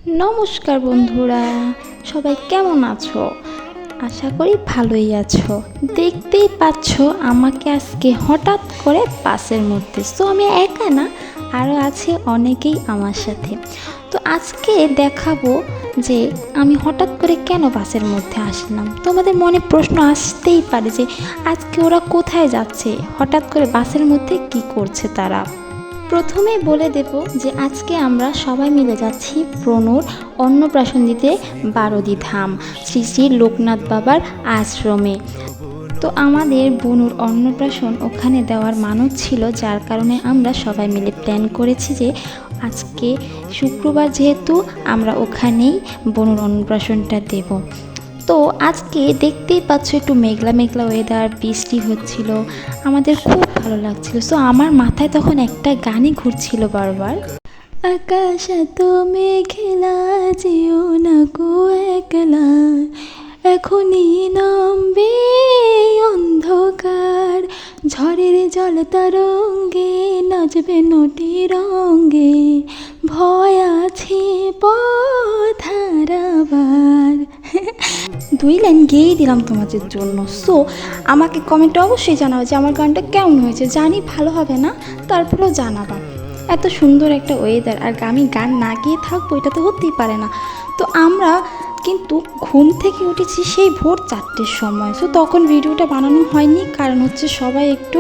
নমস্কার বন্ধুরা, সবাই কেমন আছো? আশা করি ভালোই আছো। দেখতেই পাচ্ছ আমাকে আজকে হঠাৎ করে বাসের মধ্যে, সো আমি একা না, আরও আছে অনেকেই আমার সাথে। তো আজকে দেখাবো যে আমি হঠাৎ করে কেন বাসের মধ্যে আসলাম। তোমাদের মনে প্রশ্ন আসতেই পারে যে আজকে ওরা কোথায় যাচ্ছে, হঠাৎ করে বাসের মধ্যে কি করছে তারা। প্রথমেই বলে দেব যে আজকে আমরা সবাই মিলে যাচ্ছি প্রণুর অন্নপ্রাশন দিতে বারোদি ধাম শ্রী শ্রী লোকনাথ বাবার আশ্রমে। তো আমাদের বনুর অন্নপ্রাশন ওখানে দেওয়ার মানত ছিল, যার কারণে আমরা সবাই মিলে প্ল্যান করেছি যে আজকে শুক্রবার যেহেতু আমরা ওখানেই বনুর অন্নপ্রাশনটা দেব। তো আজকে দেখতেই পাচ্ছ একটু মেঘলা মেঘলা ওয়েদার, বৃষ্টি হচ্ছিল, আমাদের খুব ভালো লাগছিল। সো আমার মাথায় তখন একটা গানই ঘুরছিল বারবার, আকাশ এত মেঘলা যেও না গো একলা, এখনই নামবে অন্ধকার, ঝড়ের জল তরঙ্গে নাচবে নটি রঙ্গে, ভয় আছে পথ হারাবার। 2 লাইন গেয়েই দিলাম তোমাদের জন্য। সো আমাকে কমেন্টে অবশ্যই জানাও যে আমার গানটা কেমন হয়েছে। জানি ভালো হবে না, তারপরেও জানাবা। এত সুন্দর একটা ওয়েদার আর আমি গান না গিয়ে থাকবো, এটা তো হতেই পারে না। তো আমরা কিন্তু ঘুম থেকে উঠেছি সেই ভোর 4টের সময়। সো তখন ভিডিওটা বানানো হয়নি, কারণ হচ্ছে সবাই একটু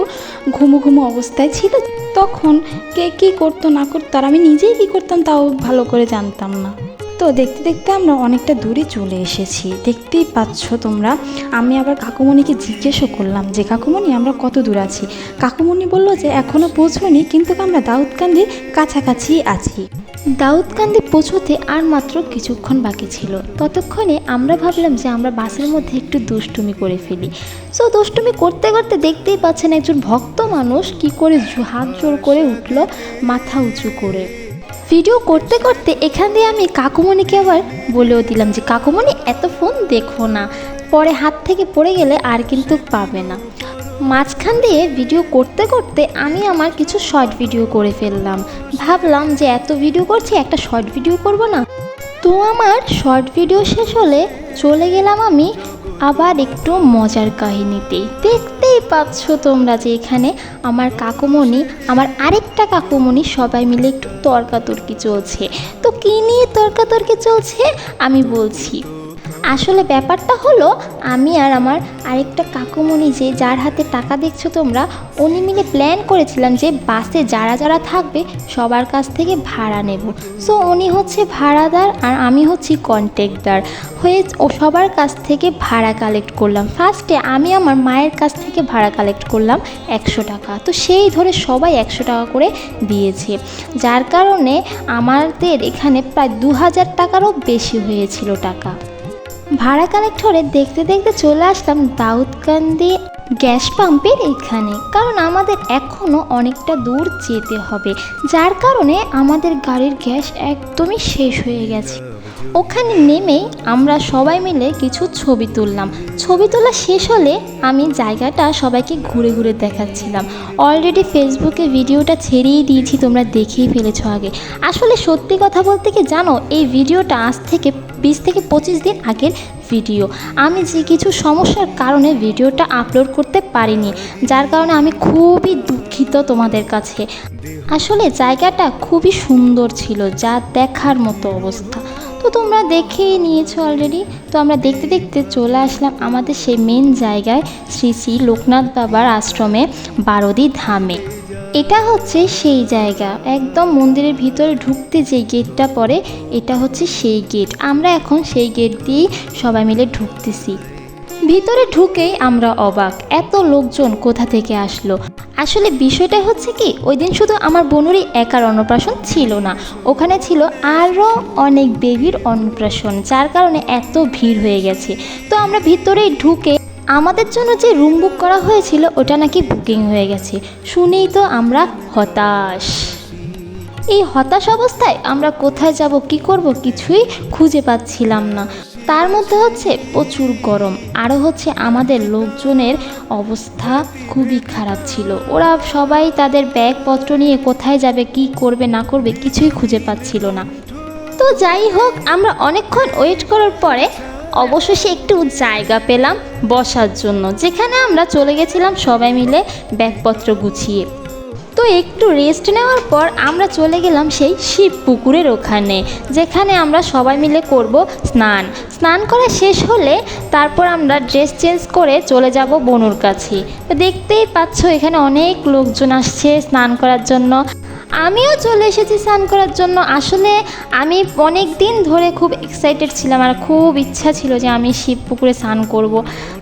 ঘুমো ঘুমো অবস্থায় ছিল। তখন কে কী করতো না করতো আর আমি নিজেই কী করতাম তাও ভালো করে জানতাম না। তো দেখতে দেখতে আমরা অনেকটা দূরে চলে এসেছি, দেখতেই পাচ্ছ তোমরা। আমি আবার কাকুমণিকে জিজ্ঞেসও করলাম যে কাকুমণি আমরা কত দূর আছি। কাকুমণি বলল যে এখনও পৌঁছনি, কিন্তু আমরা দাউদকান্দির কাছাকাছি আছি। দাউদকান্দি পৌঁছতে আর মাত্র কিছুক্ষণ বাকি ছিল। ততক্ষণে আমরা ভাবলাম যে আমরা বাসের মধ্যে একটু দুষ্টুমি করে ফেলি। সো দুষ্টুমি করতে করতে দেখতেই পাচ্ছেন একজন ভক্ত মানুষ কি করে হাত জোর করে উঠল মাথা উঁচু করে। ভিডিও করতে করতে এখান দিয়ে আমি কাকুমণিকে আবার বলেও দিলাম যে কাকুমণি এত ফোন দেখো না, পরে হাত থেকে পড়ে গেলে আর কিন্তু পাবে না। মাঝখান দিয়ে ভিডিও করতে করতে আমি আমার কিছু শর্ট ভিডিও করে ফেললাম। ভাবলাম যে এত ভিডিও করছি, একটা শর্ট ভিডিও করব না। তো আমার শর্ট ভিডিও শেষ হলে চলে গেলাম আমি আবার একটু মজার কাহিনীতে। দেখতেই পাচ্ছ তোমরা যে এখানে আমার কাকুমণি, আমার আরেকটা কাকুমণি সবাই মিলে একটু তর্কাতর্কি চলছে। তো কী নিয়ে তর্কাতর্কি চলছে আমি বলছি। আসলে ব্যাপারটা হলো, আমি আর আমার আরেকটা কাকুমণি যে যার হাতে টাকা দেখছো তোমরা, উনি মিলে প্ল্যান করেছিলাম যে বাসে যারা যারা থাকবে সবার কাছ থেকে ভাড়া নেব। সো উনি হচ্ছে ভাড়াদার আর আমি হচ্ছি কন্ট্রাক্টর হয়ে ও সবার কাছ থেকে ভাড়া কালেক্ট করলাম। ফার্স্টে আমি আমার মায়ের কাছ থেকে ভাড়া কালেক্ট করলাম 100 টাকা। তো সেই ধরে সবাই 100 টাকা করে দিয়েছে, যার কারণে আমাদের এখানে প্রায় 2000 টাকারও বেশি হয়েছিল টাকা। ভাড়া কালেক্টরে দেখতে দেখতে চলে আসলাম দাউদকান্দি গ্যাস পাম্পের এখানে, কারণ আমাদের এখনও অনেকটা দূর যেতে হবে, যার কারণে আমাদের গাড়ির গ্যাস একদমই শেষ হয়ে গেছে। ওখানে নেমেই আমরা সবাই মিলে কিছু ছবি তুললাম। ছবি তোলা শেষ হলে আমি জায়গাটা সবাইকে ঘুরে ঘুরে দেখাচ্ছিলাম। অলরেডি ফেসবুকে ভিডিওটা ছেড়েই দিয়েছি, তোমরা দেখেই ফেলেছো আগে। আসলে সত্যি কথা বলতে কি জানো, এই ভিডিওটা আজ থেকে 20 থেকে 25 দিন আগের ভিডিও। আমি যে কিছু সমস্যার কারণে ভিডিওটা আপলোড করতে পারিনি, যার কারণে আমি খুবই দুঃখিত তোমাদের কাছে। আসলে জায়গাটা খুবই সুন্দর ছিল, যা দেখার মতো অবস্থা। তো তোমরা দেখেই নিয়েছো অলরেডি। তো আমরা দেখতে দেখতে চলে আসলাম আমাদের সেই মেন জায়গায়, শ্রী শ্রী লোকনাথ বাবার আশ্রমে বারোদি ধামে। এটা হচ্ছে সেই জায়গা, একদম মন্দিরের ভিতরে ঢুকতে যে গেটটা পড়ে এটা হচ্ছে সেই গেট। আমরা এখন সেই গেট দিয়েই সবাই মিলে ঢুকতেছি। ভিতরে ঢুকেই আমরা অবাক, এত লোকজন কোথা থেকে আসলো। আসলে বিষয়টা হচ্ছে কি, ওই দিন শুধু আমার বোনেরই একার অন্নপ্রাশন ছিল না, ওখানে ছিল আরও অনেক বেবির অন্নপ্রাশন, যার কারণে এত ভিড় হয়ে গেছে। তো আমরা ভিতরেই ঢুকে আমাদের জন্য যে রুম বুক করা হয়েছিল ওটা নাকি বুকিং হয়ে গেছে। শুনেই তো আমরা হতাশ। এই হতাশ অবস্থায় আমরা কোথায় যাব, কি করব, কিছুই খুঁজে পাচ্ছিলাম না। তার মধ্যে হচ্ছে প্রচুর গরম, আরও হচ্ছে আমাদের লোকজনের অবস্থা খুবই খারাপ ছিল। ওরা সবাই তাদের ব্যাগপত্র নিয়ে কোথায় যাবে, কি করবে না করবে কিছুই খুঁজে পাচ্ছিল না। তো তো যাই হোক, আমরা অনেকক্ষণ ওয়েট করার পরে অবশেষে একটু জায়গা পেলাম বসার জন্য, যেখানে আমরা চলে গেছিলাম সবাই মিলে ব্যাগপত্র গুছিয়ে। তো একটু রেস্ট নেওয়ার পর আমরা চলে গেলাম সেই শিব পুকুরের ওখানে, যেখানে আমরা সবাই মিলে করব স্নান করা শেষ হলে তারপর আমরা ড্রেস চেঞ্জ করে চলে যাব বনুর কাছে। তো দেখতেই পাচ্ছ এখানে অনেক লোকজন আসছে স্নান করার জন্য। আমিও চলে এসেছি স্নান করার জন্য। আসলে আমি অনেক দিন ধরে খুব এক্সাইটেড ছিলাম, আর খুব ইচ্ছা ছিল যে আমি শিব পুকুরে স্নান করব।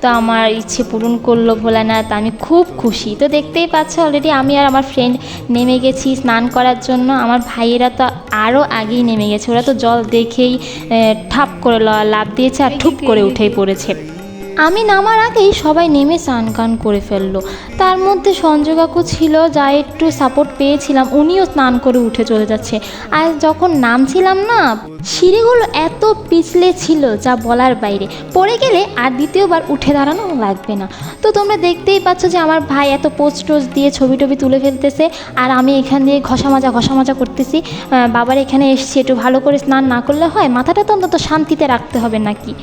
তো আমার ইচ্ছে পূরণ করলো ভোলানাথ, আমি খুব খুশি। তো দেখতেই পাচ্ছ অলরেডি আমি আর আমার ফ্রেন্ড নেমে গেছি স্নান করার জন্য। আমার ভাইয়েরা তো আরও আগেই নেমে গেছে, ওরা তো জল দেখেই ঠাপ করে লাফ দিয়েছে আর ঠুপ করে উঠেই পড়েছে। আমি নামার আগেই সবাই নেমে স্নান করে ফেললো। তার মধ্যে সঞ্জয় কাকু ছিল, যা একটু সাপোর্ট পেয়েছিলাম, উনিও স্নান করে উঠে চলে যাচ্ছে। আর যখন নামছিলাম না, সিঁড়িগুলো এত পিছলে ছিল যা বলার বাইরে, পড়ে গেলে আর দ্বিতীয়বার উঠে দাঁড়ানো লাগবে না। তো তোমরা দেখতেই পাচ্ছ যে আমার ভাই এত পোস্ট টোস্ট দিয়ে ছবি টবি তুলে ফেলতেছে, আর আমি এখান দিয়ে ঘষা মাজা করতেছি। বাবার এখানে এসছি, একটু ভালো করে স্নান না করলে হয়? মাথাটা তো অন্তত শান্তিতে রাখতে হবে নাকি।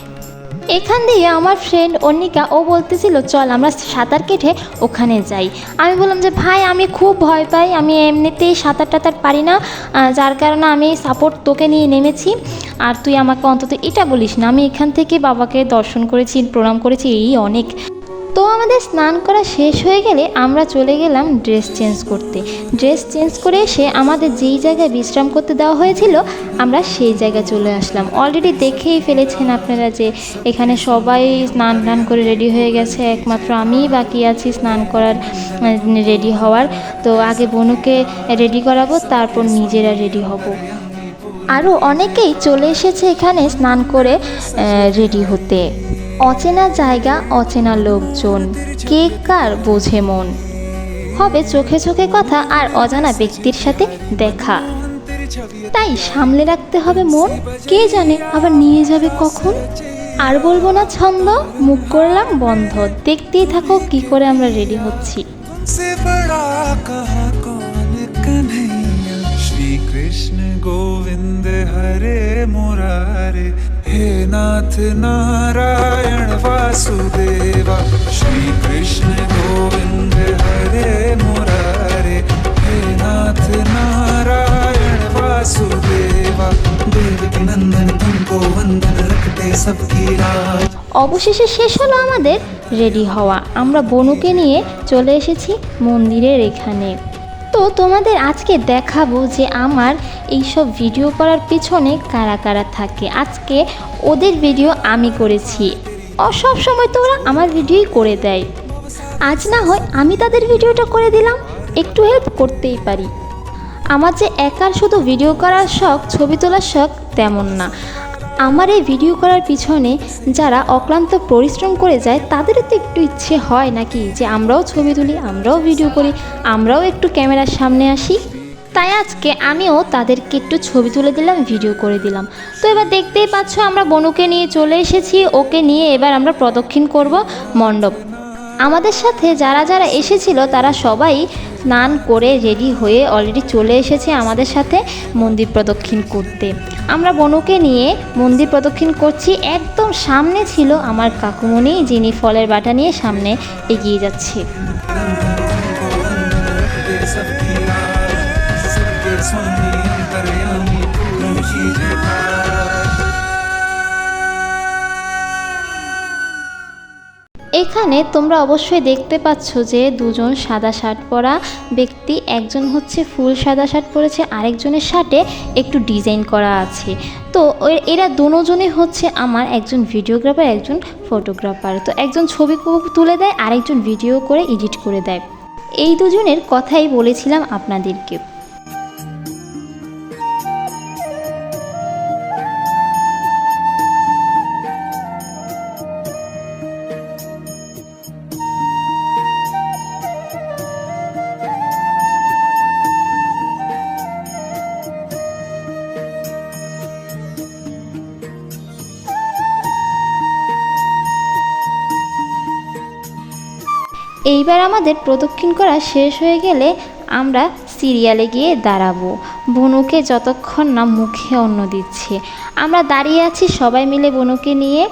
এখান দিয়ে আমার ফ্রেন্ড অনিকা ও বলতেছিল চল আমরা সাঁতার কেটে ওখানে যাই। আমি বললাম যে ভাই আমি খুব ভয় পাই, আমি এমনিতেই সাঁতার পারি না, যার কারণে আমি সাপোর্ট তোকে নিয়ে নেমেছি, আর তুই আমাকে অন্তত এটা বলিস না। আমি এখান থেকে বাবাকে দর্শন করেছি, প্রণাম করেছি, এই অনেক। তো আমাদের স্নান করা শেষ হয়ে গেলে আমরা চলে গেলাম ড্রেস চেঞ্জ করতে। ড্রেস চেঞ্জ করে এসে আমাদের যেই জায়গায় বিশ্রাম করতে দেওয়া হয়েছিল আমরা সেই জায়গায় চলে আসলাম। অলরেডি দেখেই ফেলেছেন আপনারা যে এখানে সবাই স্নান করে রেডি হয়ে গেছে, একমাত্র আমিই বাকি আছি স্নান করার রেডি হওয়ার। তো আগে বনুকে রেডি করাবো, তারপর নিজেরা রেডি হব। আরও অনেকেই চলে এসেছে এখানে স্নান করে রেডি হতে। অচেনা জায়গা, অচেনা লোকজন, কে কার বোঝে মন, হবে চোখে চোখে কথা আর অজানা ব্যক্তির সাথে দেখা, তাই সামলে রাখতে হবে মন, কে জানে আবার নিয়ে যাবে কখন। আর বলবো না ছন্দ, মুখ করলাম বন্ধ, দেখতেই থাকো কি করে আমরা রেডি হচ্ছি। कृष्ण गोविंद हरे मुरारे हे नाथ नारायण वासुदेवा श्री कृष्ण गोविंद हरे मुरारे हे नाथ नारायण वासुदेवा देवकी नंदन तुमको वंदन रखते सबकी राज। অবশেষে শেষ হলো আমাদের রেডি হওয়া। আমরা বনুকে নিয়ে চলে এসেছি মন্দিরের এখানে। তো তোমাদের আজকে দেখাবো যে আমার এইসব ভিডিও করার পিছনে কারা কারা থাকে। আজকে ওদের ভিডিও আমি করেছি, সব সময় তো ওরা আমার ভিডিওই করে দেয়, আজ না হয় আমি তাদের ভিডিওটা করে দিলাম, একটু হেল্প করতেই পারি। আমার যে একার শুধু ভিডিও করার শখ, ছবি তোলার শখ তেমন না। আমার এই ভিডিও করার পিছনে যারা অক্লান্ত পরিশ্রম করে যায় তাদেরও তো একটু ইচ্ছে হয় নাকি যে আমরাও ছবি তুলি, আমরাও ভিডিও করি, আমরাও একটু ক্যামেরার সামনে আসি। তাই আজকে আমিও তাদেরকে একটু ছবি তুলে দিলাম, ভিডিও করে দিলাম। তো এবার দেখতেই পাচ্ছ আমরা বনুকে নিয়ে চলে এসেছি, ওকে নিয়ে এবার আমরা প্রদক্ষিণ করব মণ্ডপ। আমাদের সাথে যারা যারা এসেছিল তারা সবাই স্নান করে রেডি হয়ে অলরেডি চলে এসেছে আমাদের সাথে মন্দির প্রদক্ষিণ করতে। আমরা বনুকে নিয়ে মন্দির প্রদক্ষিণ করছি। একদম সামনে ছিল আমার কাকুমণি, যিনি ফলের বাটা নিয়ে সামনে এগিয়ে যাচ্ছে। এখানে তোমরা অবশ্যই দেখতে পাচ্ছ যে দুজন সাদা শার্ট পরা ব্যক্তি, একজন হচ্ছে ফুল সাদা শার্ট পরেছে, আরেকজনের শার্টে একটু ডিজাইন করা আছে। তো এরা দুজনে হচ্ছে আমার একজন ভিডিওগ্রাফার, একজন ফটোগ্রাফার। তো একজন ছবি তুলে দেয়, আরেকজন ভিডিও করে এডিট করে দেয়। এই দুজনের কথাই বলেছিলাম আপনাদেরকে। এইবার আমাদের প্রদক্ষিণ করা শেষ হয়ে গেলে আমরা সিরিয়ালে গিয়ে দাঁড়াবো, বনুকে যতক্ষণ না মুখে অন্ন দিচ্ছে। আমরা দাঁড়িয়ে আছি সবাই মিলে বনুকে নিয়ে,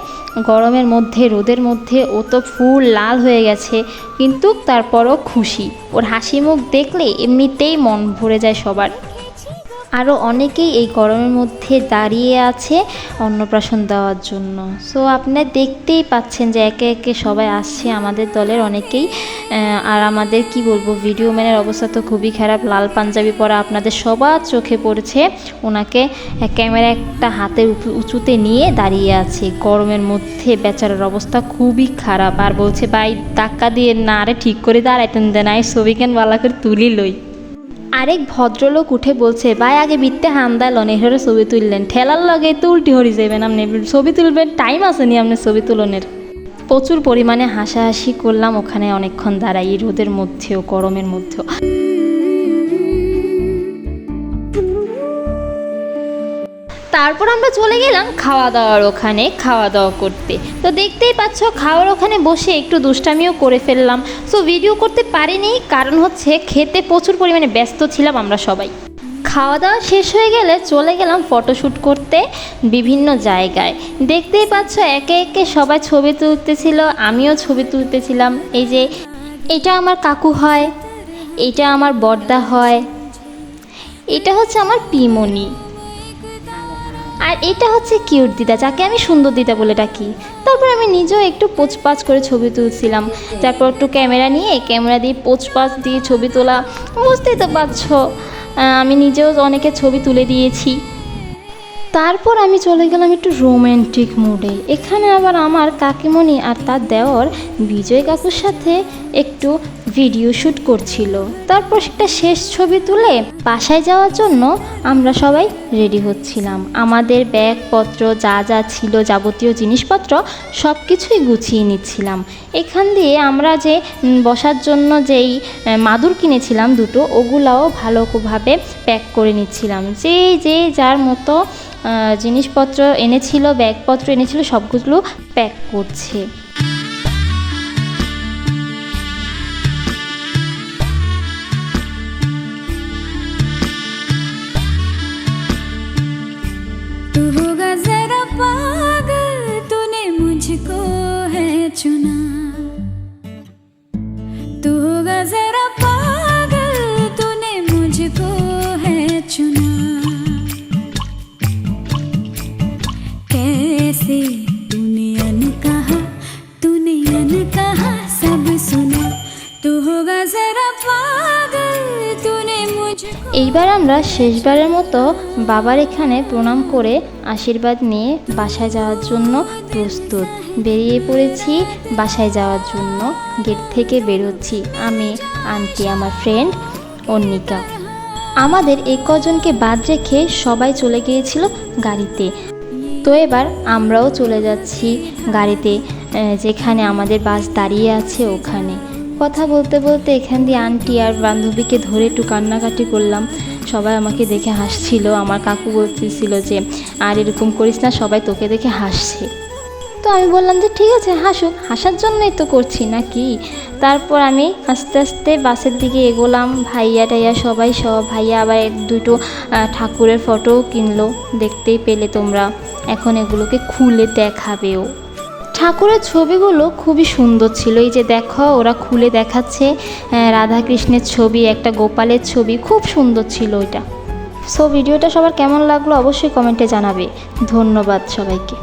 গরমের মধ্যে রোদের মধ্যে। ও তো ফুল লাল হয়ে গেছে, কিন্তু তারপরও খুশি। ওর হাসি মুখ দেখলে এমনিতেই মন ভরে যায় সবার। আরও অনেকেই এই গরমের মধ্যে দাঁড়িয়ে আছে অন্নপ্রাশন দেওয়ার জন্য। সো আপনারা দেখতেই পাচ্ছেন যে একে একে সবাই আসছে আমাদের দলের অনেকেই। আর আমাদের কি বলবো, ভিডিও ম্যানের অবস্থা তো খুবই খারাপ। লাল পাঞ্জাবি পরা আপনাদের সবার চোখে পড়েছে। ওনাকে ক্যামেরা একটা হাতের উঁচুতে নিয়ে দাঁড়িয়ে আছে গরমের মধ্যে। বেচারার অবস্থা খুবই খারাপ। আর বলছে ভাই ধাক্কা দিয়ে না, আরে ঠিক করে দাঁড়াইতেন দেন, আই ছবি কেন বালা করে তুলি লই। আরেক ভদ্রলোক উঠে বলছে ভাই আগে বিত্তে হামদা লন এহরে ছবি তুললেন, ঠেলার লগে তো উল্টি হরি যাবেন, আপনি ছবি তুলবেন, টাইম আসেনি আপনার ছবি তুলনের। প্রচুর পরিমাণে হাসাহাসি করলাম ওখানে অনেকক্ষণ দাঁড়াই, রোদের মধ্যেও গরমের মধ্যেও। তারপর আমরা চলে গেলাম খাওয়া দাওয়ার ওখানে, খাওয়া দাওয়া করতে। তো দেখতেই পাচ্ছ খাওয়ার ওখানে বসে একটু দুষ্টামিও করে ফেললাম। সো ভিডিও করতে পারিনি, কারণ হচ্ছে খেতে প্রচুর পরিমাণে ব্যস্ত ছিলাম আমরা সবাই। খাওয়া দাওয়া শেষ হয়ে গেলে চলে গেলাম ফটোশ্যুট করতে বিভিন্ন জায়গায়। দেখতেই পাচ্ছ একে একে সবাই ছবি তুলতেছিল, আমিও ছবি তুলতেছিলাম। এই যে এটা আমার কাকু হয়, এটা আমার বড়দা হয়, এটা হচ্ছে আমার পিমনি, আর এটা হচ্ছে কিউট দিদা, যাকে আমি সুন্দর দিদা বলে ডাকি। তারপর আমি নিজেও একটু পোচপাচ করে ছবি তুলছিলাম। তারপর একটু ক্যামেরা দিয়ে পোচপাচ দিয়ে ছবি তোলা, বুঝতেই তো পারছো আমি নিজেও অনেকের ছবি তুলে দিয়েছি। তারপর আমি চলে গেলাম একটু রোম্যান্টিক মুডে। এখানে আবার আমার কাকিমণি আর তার দেওর বিজয় কাকুর সাথে একটু ভিডিও শ্যুট করছিল। তারপর একটা শেষ ছবি তুলে বাসায় যাওয়ার জন্য আমরা সবাই রেডি হচ্ছিলাম। আমাদের ব্যাগপত্র যা যা ছিল যাবতীয় জিনিসপত্র সব কিছুই গুছিয়ে নিচ্ছিলাম। এখান দিয়ে আমরা যে বসার জন্য যেই মাদুর কিনেছিলাম দুটো, ওগুলাও ভালোভাবে প্যাক করে নিচ্ছিলাম। যে যার মতো জিনিসপত্র এনেছিল, ব্যাগপত্র এনেছিল, সবগুলো প্যাক করছে। এইবার আমরা শেষবারের মতো বাবার এখানে প্রণাম করে আশীর্বাদ নিয়ে বাসায় যাওয়ার জন্য প্রস্তুত। বেরিয়ে পড়েছি বাসায় যাওয়ার জন্য। গেট থেকে বেরোচ্ছি আমি, আন্টি, আমার ফ্রেন্ড অন্নিকা। আমাদের এই কজনকে বাদ রেখে সবাই চলে গিয়েছিল গাড়িতে। তো এবার আমরাও চলে যাচ্ছি গাড়িতে, যেখানে আমাদের বাস দাঁড়িয়ে আছে ওখানে। কথা বলতে বলতে এখান দিয়ে আন্টি আর বান্ধবীকে ধরে একটু কান্নাকাটি করলাম। সবাই আমাকে দেখে হাসছিল। আমার কাকু বলতেছিল যে আর এরকম করিস না, সবাই তোকে দেখে হাসছে। তো আমি বললাম যে ঠিক আছে হাসুক, হাসার জন্যই তো করছি নাকি। তারপর আমি আস্তে আস্তে বাসের দিকে এগোলাম। ভাইয়া টাইয়া সব ভাইয়া আবার দুটো ঠাকুরের ফটোও কিনলো, দেখতেই পেলে তোমরা। এখন এগুলোকে খুলে দেখাবেও। ঠাকুরের ছবিগুলো খুবই সুন্দর ছিল। এই যে দেখো ওরা খুলে দেখাচ্ছে, রাধাকৃষ্ণের ছবি, একটা গোপালের ছবি, খুব সুন্দর ছিল ওইটা। সো ভিডিওটা সবার কেমন লাগলো অবশ্যই কমেন্টে জানাবে। ধন্যবাদ সবাইকে।